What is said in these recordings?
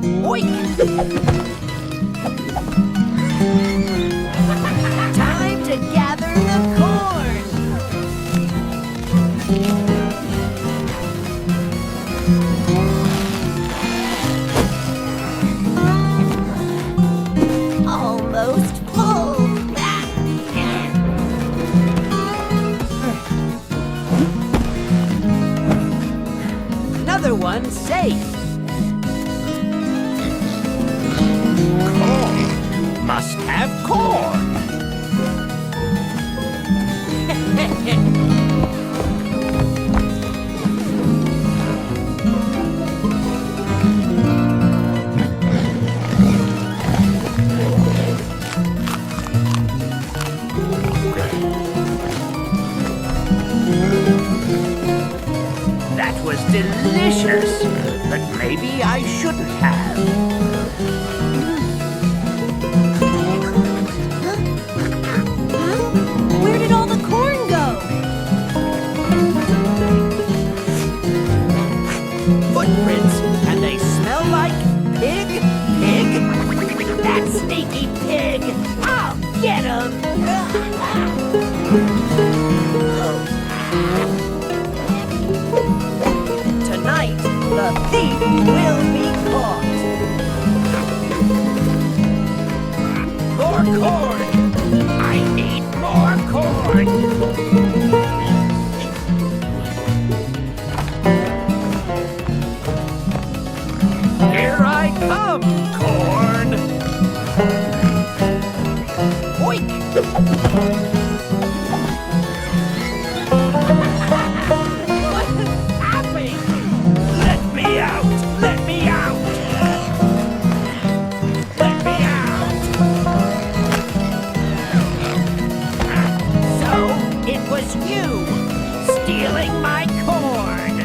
Oink! Time to gather the corn! Almost full! Another one safe! Must have corn. That was delicious, but maybe I shouldn't have. Where did all the corn go? Footprints, and they smell like pig. That sneaky pig! I'll get him! Tonight, the thief will be caught. More corn! I need more corn! Here I come, corn! Oink! What happened? Let me out! Let me out! Let me out! So, it was you stealing my corn!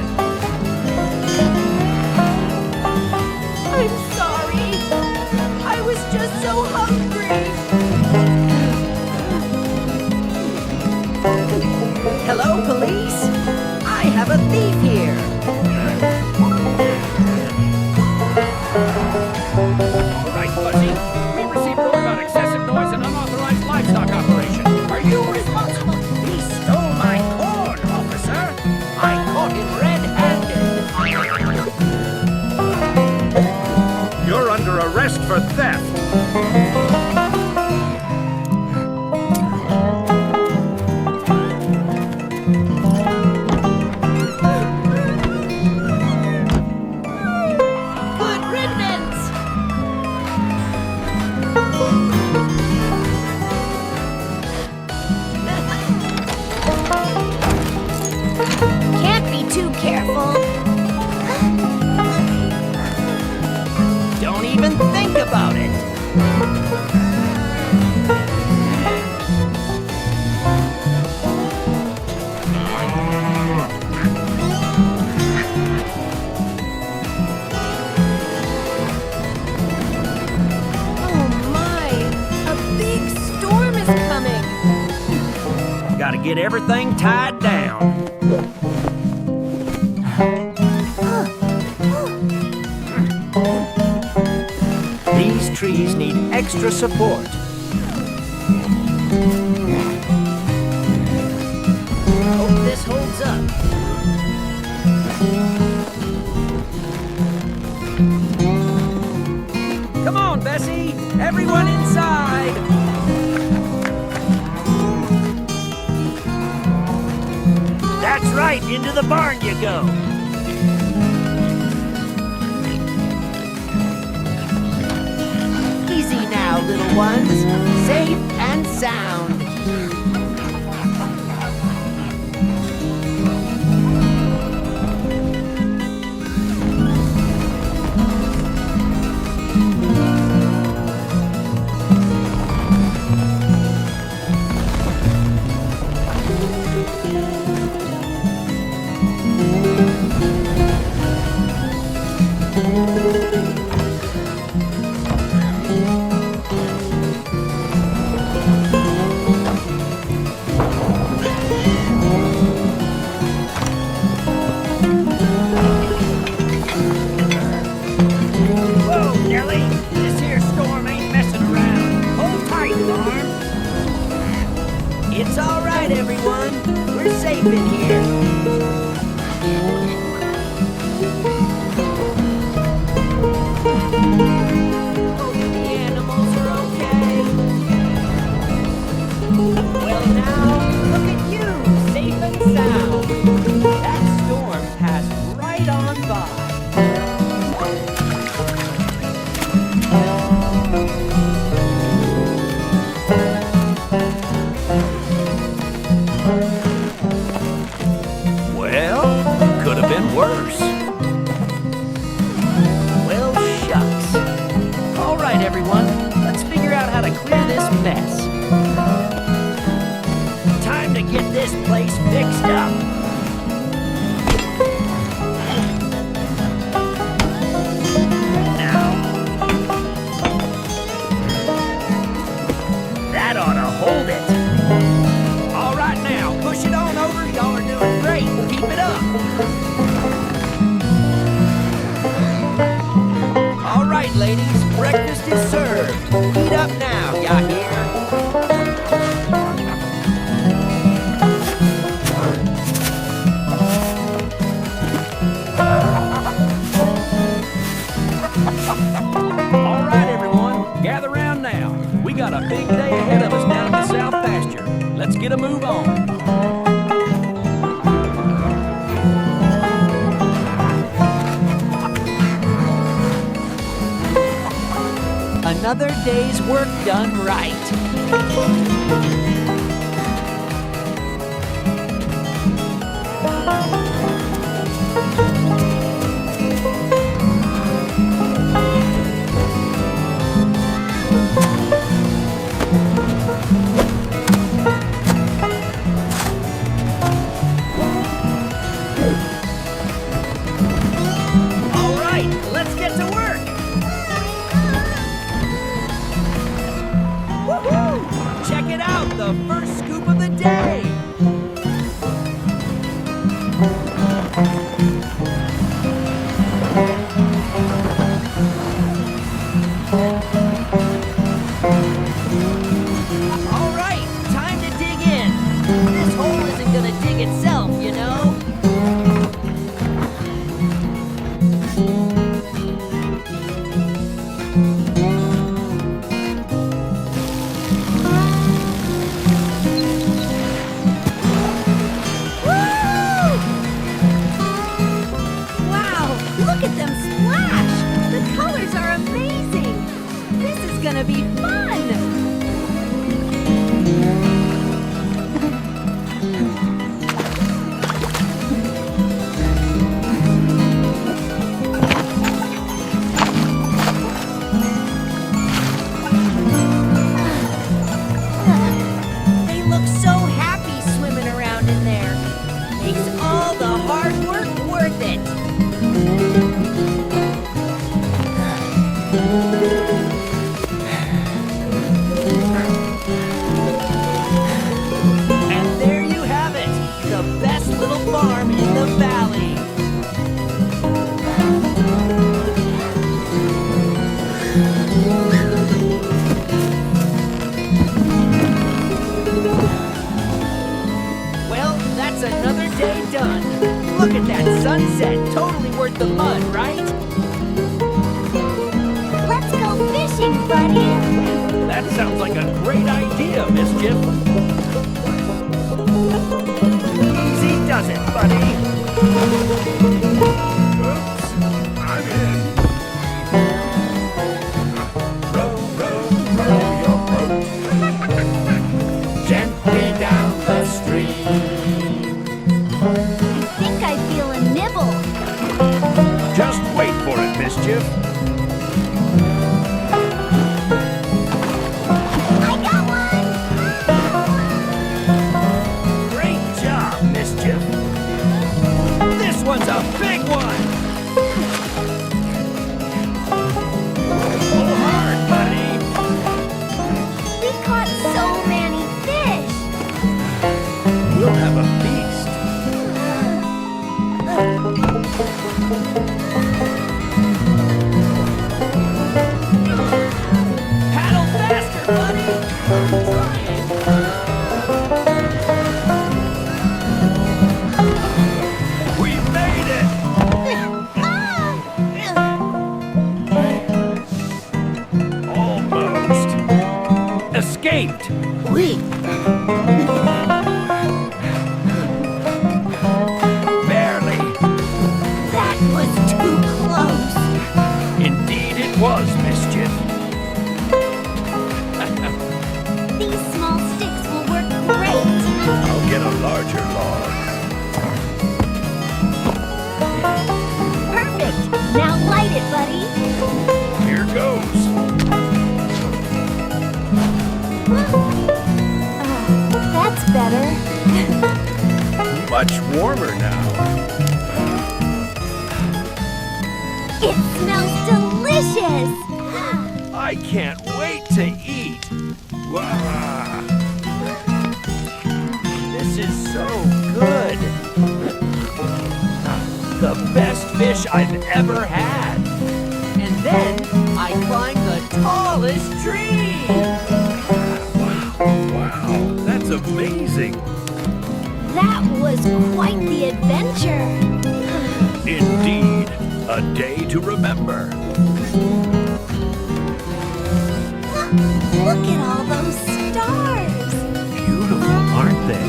I'm sorry. I was just so hungry. Hello, police. I have a thief here. All right, Fuzzy. We received word about excessive noise and unauthorized livestock operation. Are you responsible? He stole my corn, officer. I caught him red-handed. You're under arrest for theft. Good riddance. Can't be too careful. Don't even think about it. Oh my! A big storm is coming! Gotta get everything tied down. These trees need extra support. Hope this holds up. Come on, Bessie! Everyone inside! That's right, into the barn you go. Easy now, little ones. Safe and sound. mess. Time to get this place fixed up. Now. That ought to hold it. All right now, push it on over. Y'all are doing great. Keep it up. All right, ladies, breakfast is served. Eat up now, y'all hear? All right, everyone, gather round now. We got a big day ahead of us down in the south pasture. Let's get a move on. Another day's work done right. All right, let's get to work. Woohoo! Check it out, the first scoop of the day. All right, time to dig in. This hole isn't gonna dig itself, you know? Wow, look at them splash! The colors are amazing! This is gonna be fun! They look so happy swimming around in there. Makes all the hard work worth it. And there you have it, the best little farm in the valley. Well, that's another day done. Look at that sunset, totally worth the mud, right? Let's go fishing, buddy. That sounds like a great idea, Mischief. Easy does it, buddy. Oops, I'm in. Row, row, row your boat gently down the stream. I think I feel a nibble. Just wait for it, Mischief. I got one! Great job, Mischief. This one's a big one. Pull hard, buddy. We caught so many fish! We'll have a feast. Paddle faster, buddy. I'm trying. We made it. Almost. Escaped. Barely. That was too close! Indeed it was, Mischief. These small sticks will work great! I'll get a larger log. Perfect! Now light it, buddy! Here goes. Whoa! delicious! I can't wait to eat. Wow. This is so good. The best fish I've ever had. And then I climbed the tallest tree. Wow, that's amazing. That was quite the adventure. Indeed, a day to remember. Look at all those stars. Beautiful, aren't they?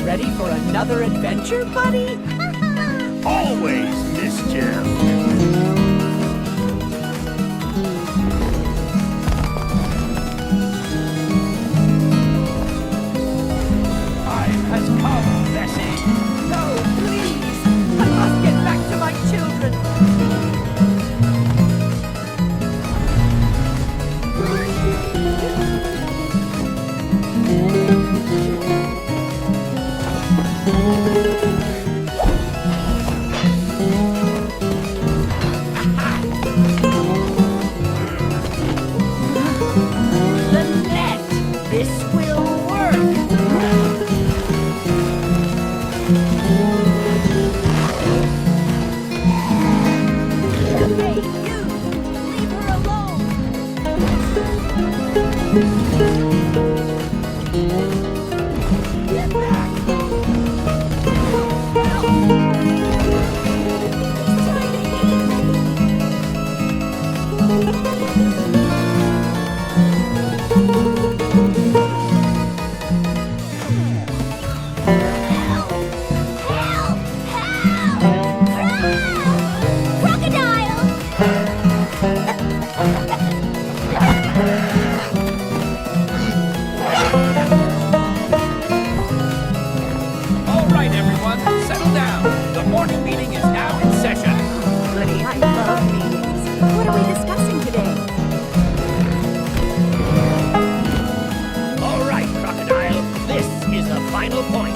Ready for another adventure, buddy? Always, mischief. Time has come, Bessie. No, please. I must get back to my children. The net. This will work. Hey, you! Leave her alone! Get back! All right, everyone, settle down. The morning meeting is now in session. Goody, I love meetings. What are we discussing today? All right, Crocodile, this is the final point.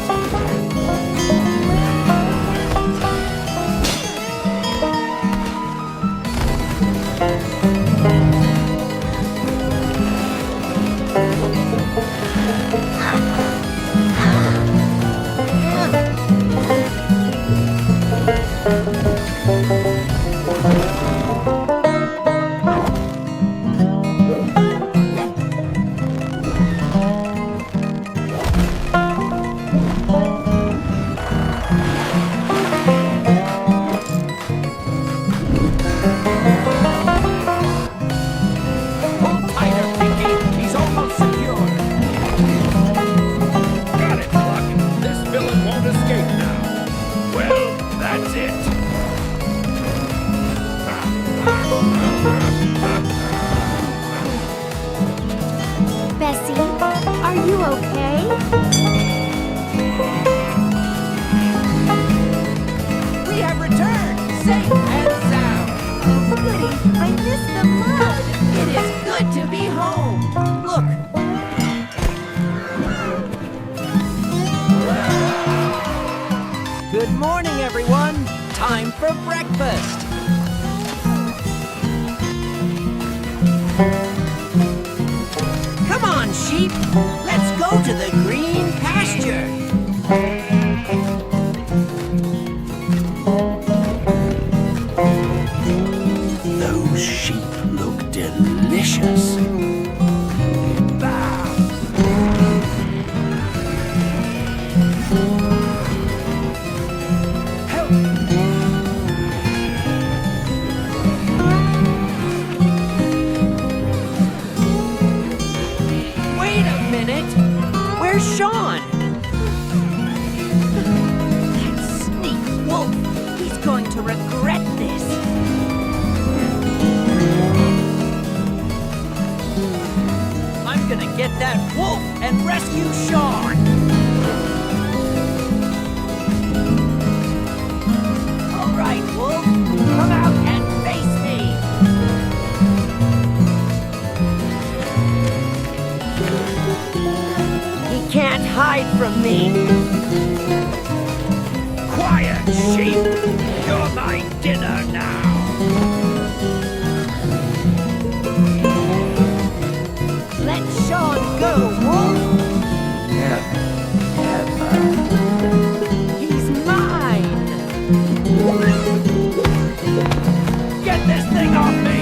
Hold tighter, Pinky. He's almost secure. Got it, Cluck. This villain won't escape now. Well, that's it. Bessie, are you okay? We have returned, safe and sound. Oh, goody, I missed the mud. It is good to be home. Look. Good morning, everyone. Time for breakfast. Come on, sheep. Let's go to the green pasture. Those sheep look delicious. Bah! Help! Wait a minute. Where's Sean? That sneak wolf. He's going to regret this. I'm gonna get that wolf and rescue Sean. All right, wolf. Come out and face me. He can't me. Quiet, sheep! You're my dinner now! Let Sean go, Wolf. He's mine. Get this thing off me!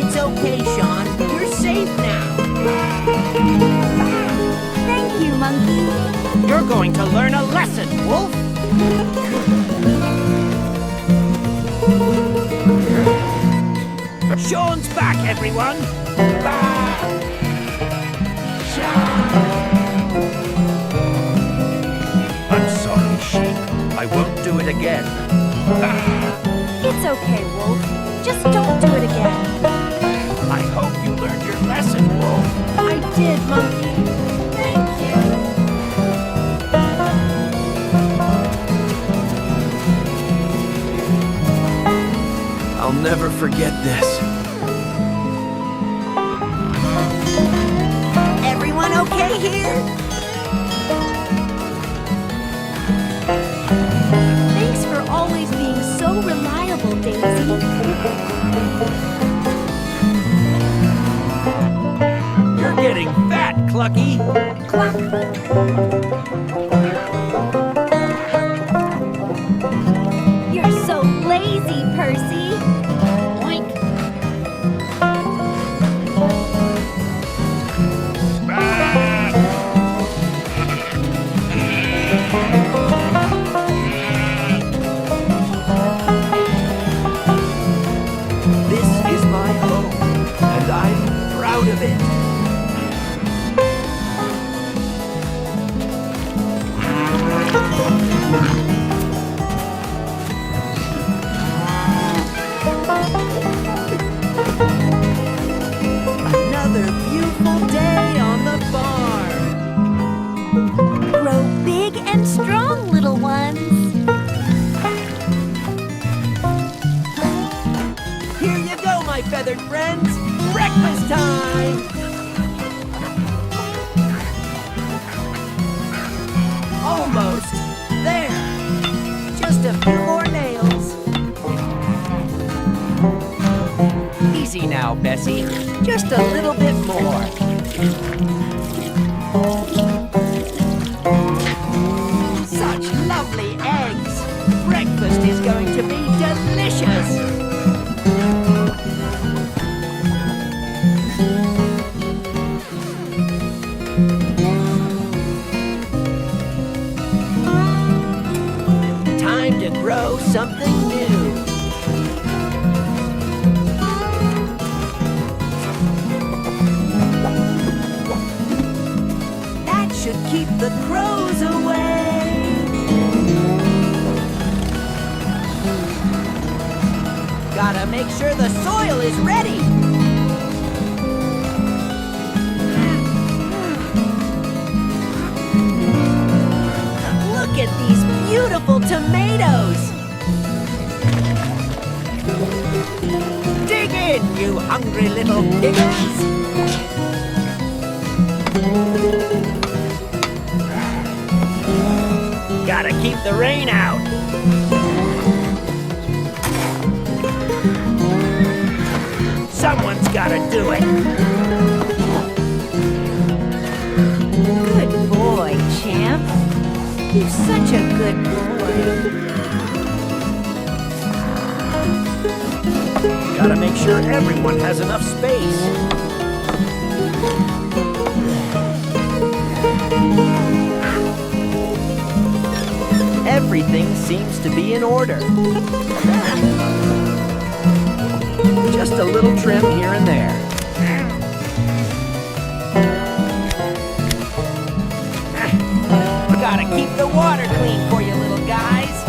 It's okay, Sean. You're safe now. Thank you, Monkey. You're going to learn a lesson, Wolf. Sean's back, everyone! I'm sorry, sheep. I won't do it again. It's okay, Wolf. Just don't do it again. I hope you learned your lesson, Wolf. I did, Monkey. Thank you. I'll never forget this. Everyone okay here? Thanks for always being so reliable, Daisy. You're getting fat, Clucky. You're so lazy, Percy. Oink. This is my home, and I'm proud of it. Another beautiful day on the farm. Grow big and strong, little ones. Here you go, my feathered friends. Breakfast time. Almost. There. Just a few more nails. Easy now, Bessie. Just a little bit more. Such lovely eggs. Breakfast is going to be delicious. Time to grow something new. That should keep the crows away. Gotta make sure the soil is ready. Look at these beautiful tomatoes. Dig in, you hungry little piggers. Gotta keep the rain out. Someone's gotta do it. Good boy, Champ. You're such a good boy. Gotta make sure everyone has enough space. Everything seems to be in order. Just a little trim here and there. Gotta keep the water clean for you little guys.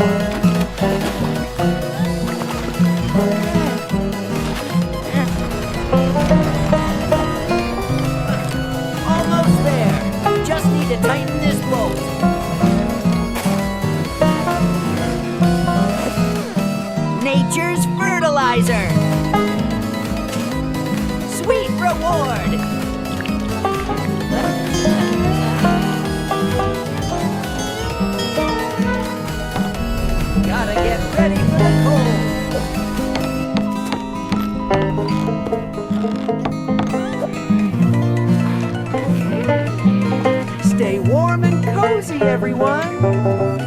Almost there. Just need to tighten this bolt. Nature's fertilizer. award. Gotta get ready for the cold. Stay warm and cozy, everyone.